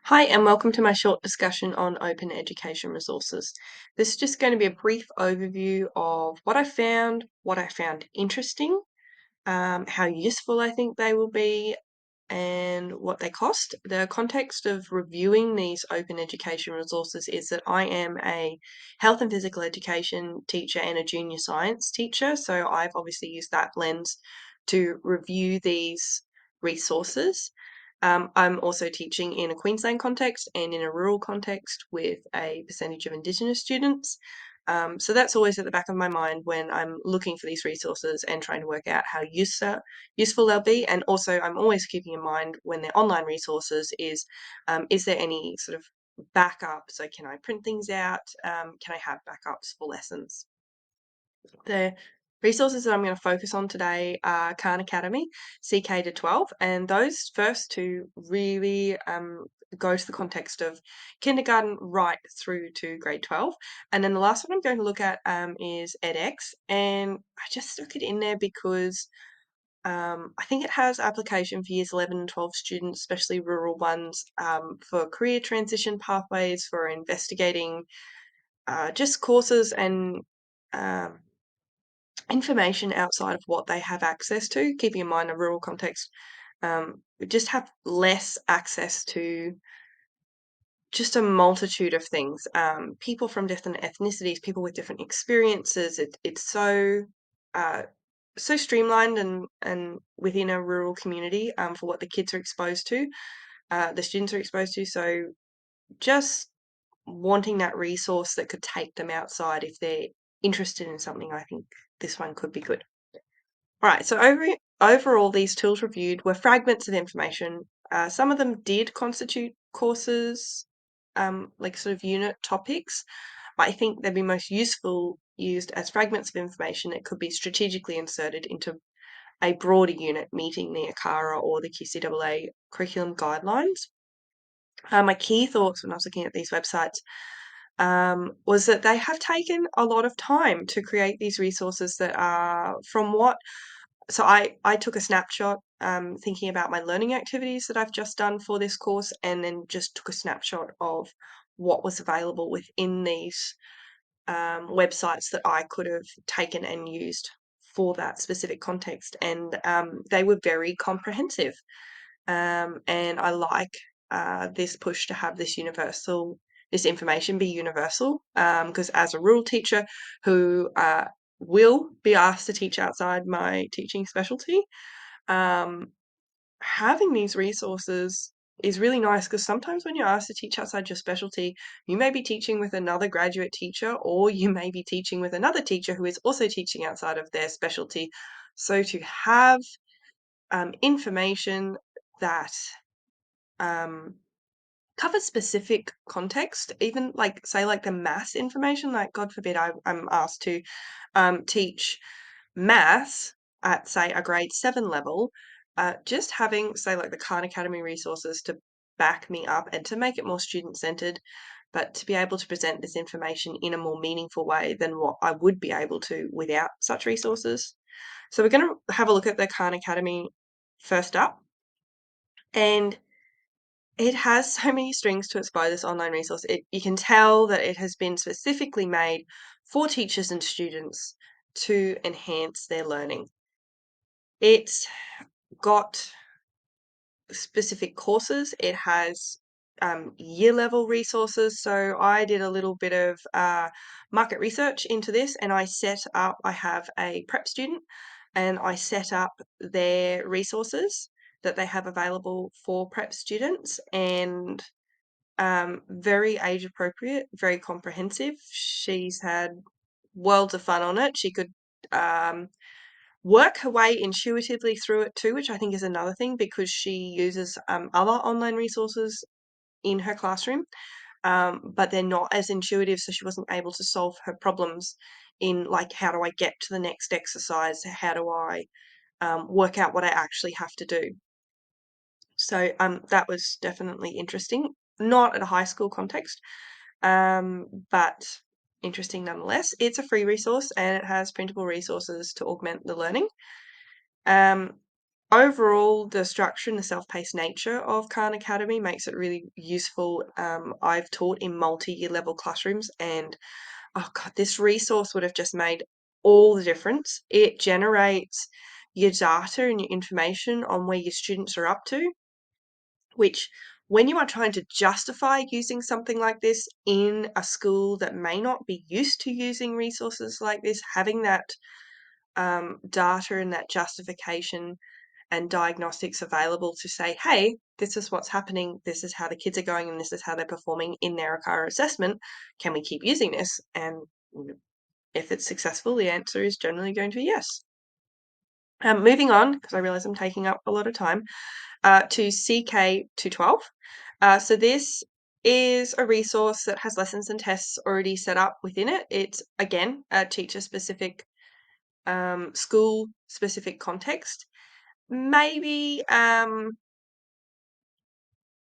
Hi, and welcome to my short discussion on open education resources. This is just going to be a brief overview of what I found interesting, how useful I think they will be, and what they cost. The context of reviewing these open education resources is that I am a health and physical education teacher and a junior science teacher, so I've obviously used that lens to review these resources. I'm also teaching in a Queensland context and in a rural context with a percentage of Indigenous students. So that's always at the back of my mind when I'm looking for these resources and trying to work out how useful they'll be. And also, I'm always keeping in mind when they're online resources is there any sort of backup? So can I print things out? Can I have backups for lessons? The resources that I'm going to focus on today are Khan Academy, CK to 12, and those first two really go to the context of kindergarten right through to grade 12. And then the last one I'm going to look at is edX, and I just stuck it in there because I think it has application for years 11 and 12 students, especially rural ones, for career transition pathways, for investigating just courses and um, information outside of what they have access to, keeping in mind a rural context, we just have less access to just a multitude of things. People from different ethnicities, people with different experiences. It's uh, so streamlined and within a rural community for what the kids are exposed to, the students are exposed to. So just wanting that resource that could take them outside if they're interested in something, I think this one could be good. Right, so overall, these tools reviewed were fragments of information. Some of them did constitute courses, like sort of unit topics, but I think they'd be most useful used as fragments of information that could be strategically inserted into a broader unit meeting the ACARA or the QCAA curriculum guidelines. My key thoughts when I was looking at these websites was that they have taken a lot of time to create these resources that are from what so I took a snapshot, thinking about my learning activities that I've just done for this course, and then just took a snapshot of what was available within these websites that I could have taken and used for that specific context. And they were very comprehensive. And I like this push to have this information be universal, because as a rural teacher who will be asked to teach outside my teaching specialty, um, having these resources is really nice because sometimes when you're asked to teach outside your specialty, you may be teaching with another graduate teacher or you may be teaching with another teacher who is also teaching outside of their specialty. So to have information that um, covers specific context, even like say like the maths information, like God forbid I'm asked to teach maths at say a grade 7 level, just having say like the Khan Academy resources to back me up and to make it more student centered, but to be able to present this information in a more meaningful way than what I would be able to without such resources. So we're going to have a look at the Khan Academy first up, and it has so many strings to its bow, this online resource. You can tell that it has been specifically made for teachers and students to enhance their learning. It's got specific courses. It has year level resources. So I did a little bit of market research into this, and I have a prep student, and I set up their resources that they have available for prep students, and very age appropriate, very comprehensive. She's had worlds of fun on it. She could um, work her way intuitively through it too, which I think is another thing because she uses other online resources in her classroom, but they're not as intuitive. So she wasn't able to solve her problems in like, how do I get to the next exercise? How do I work out what I actually have to do? So that was definitely interesting. Not at a high school context, but interesting nonetheless. It's a free resource and it has printable resources to augment the learning. Um, overall, the structure and the self-paced nature of Khan Academy makes it really useful. I've taught in multi-year level classrooms, and oh god, this resource would have just made all the difference. It generates your data and your information on where your students are up to, which when you are trying to justify using something like this in a school that may not be used to using resources like this, having that data and that justification and diagnostics available to say, hey, this is what's happening, this is how the kids are going, and this is how they're performing in their ACARA assessment. Can we keep using this? And if it's successful, the answer is generally going to be yes. Moving on, because I realize I'm taking up a lot of time, to CK 212. So this is a resource that has lessons and tests already set up within it. It's, again, a teacher-specific, school-specific context. Maybe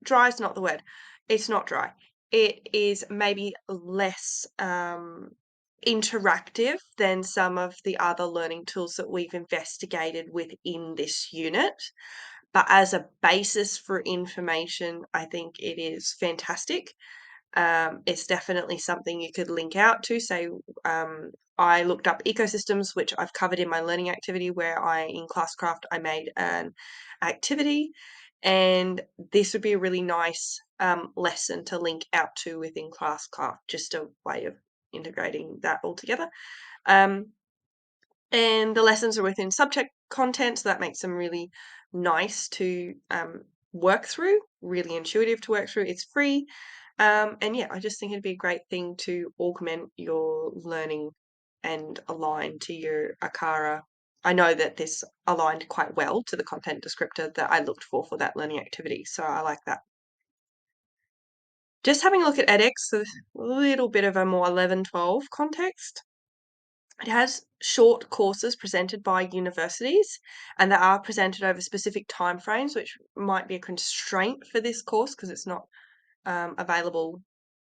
dry is not the word. It's not dry. It is maybe less interactive than some of the other learning tools that we've investigated within this unit. But as a basis for information, I think it is fantastic. It's definitely something you could link out to. Say, I looked up ecosystems, which I've covered in my learning activity, where in Classcraft I made an activity, and this would be a really nice lesson to link out to within Classcraft, just a way of integrating that all together. And the lessons are within subject content, so that makes them really nice to work through, really intuitive to work through. It's free. And yeah, I just think it'd be a great thing to augment your learning and align to your ACARA. I know that this aligned quite well to the content descriptor that I looked for that learning activity, so I like that. Just having a look at edX, a little bit of a more 11-12 context. It has short courses presented by universities, and they are presented over specific timeframes, which might be a constraint for this course because it's not available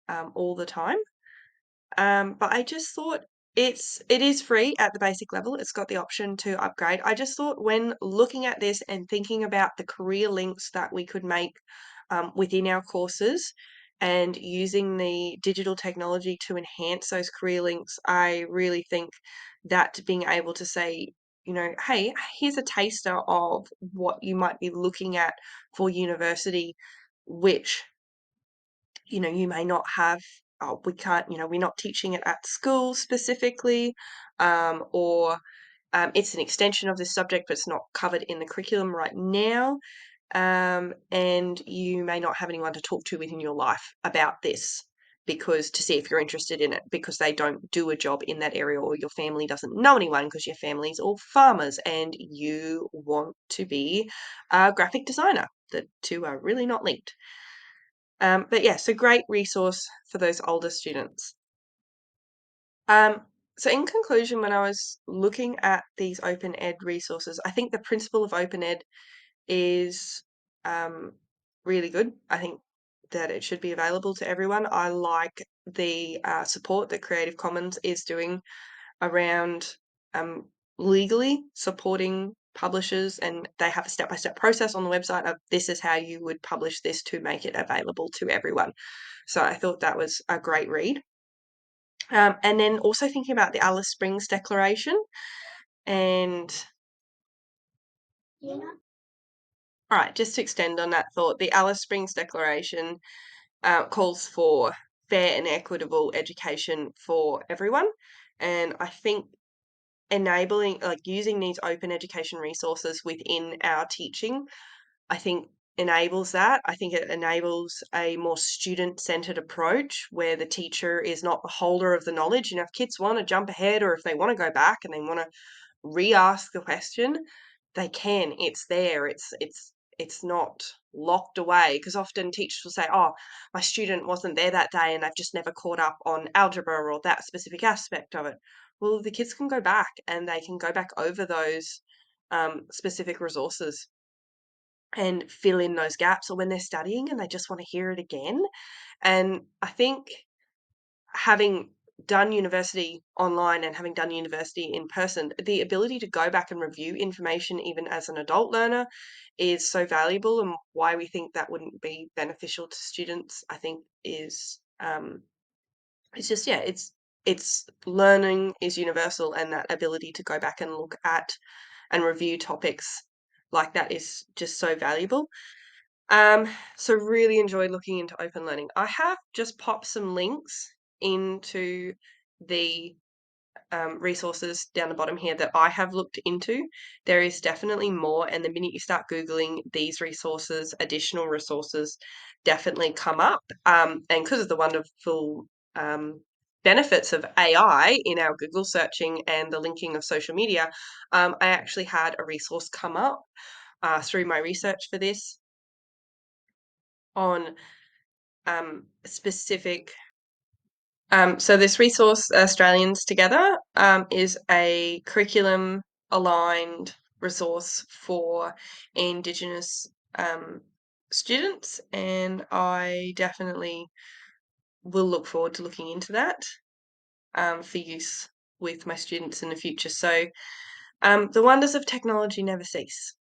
all the time. But I just thought it is free at the basic level. It's got the option to upgrade. I just thought when looking at this and thinking about the career links that we could make within our courses and using the digital technology to enhance those career links, I really think that being able to say, hey, here's a taster of what you might be looking at for university, which you may not have, we can't, we're not teaching it at school specifically, or it's an extension of this subject, but it's not covered in the curriculum right now. And you may not have anyone to talk to within your life about this because to see if you're interested in it because they don't do a job in that area or your family doesn't know anyone because your family's all farmers and you want to be a graphic designer. The two are really not linked. But yeah, so great resource for those older students. So in conclusion, when I was looking at these open ed resources, I think the principle of open ed is really good. I think that it should be available to everyone. I like the support that Creative Commons is doing around legally supporting publishers, and they have a step-by-step process on the website of this is how you would publish this to make it available to everyone. So I thought that was a great read. And then also thinking about the Alice Springs Declaration and all right, just to extend on that thought, the Alice Springs Declaration calls for fair and equitable education for everyone. And I think enabling, like using these open education resources within our teaching, I think enables that. I think it enables a more student-centered approach where the teacher is not the holder of the knowledge. If kids want to jump ahead or if they want to go back and they want to re-ask the question, they can. It's there. It's not locked away because often teachers will say, oh, my student wasn't there that day and they've just never caught up on algebra or that specific aspect of it. Well, the kids can go back and they can go back over those specific resources and fill in those gaps, or when they're studying and they just want to hear it again. And I think having done university online and having done university in person, the ability to go back and review information even as an adult learner is so valuable, and why we think that wouldn't be beneficial to students, I think, is it's just, yeah, it's learning is universal, and that ability to go back and look at and review topics like that is just so valuable. Um, so really enjoyed looking into open learning. I have just popped some links into the resources down the bottom here that I have looked into. There is definitely more, and the minute you start Googling these resources, additional resources definitely come up. And because of the wonderful benefits of AI in our Google searching and the linking of social media, I actually had a resource come up through my research for this on specific. So this resource, Australians Together, is a curriculum aligned resource for Indigenous students, and I definitely will look forward to looking into that for use with my students in the future. So the wonders of technology never cease.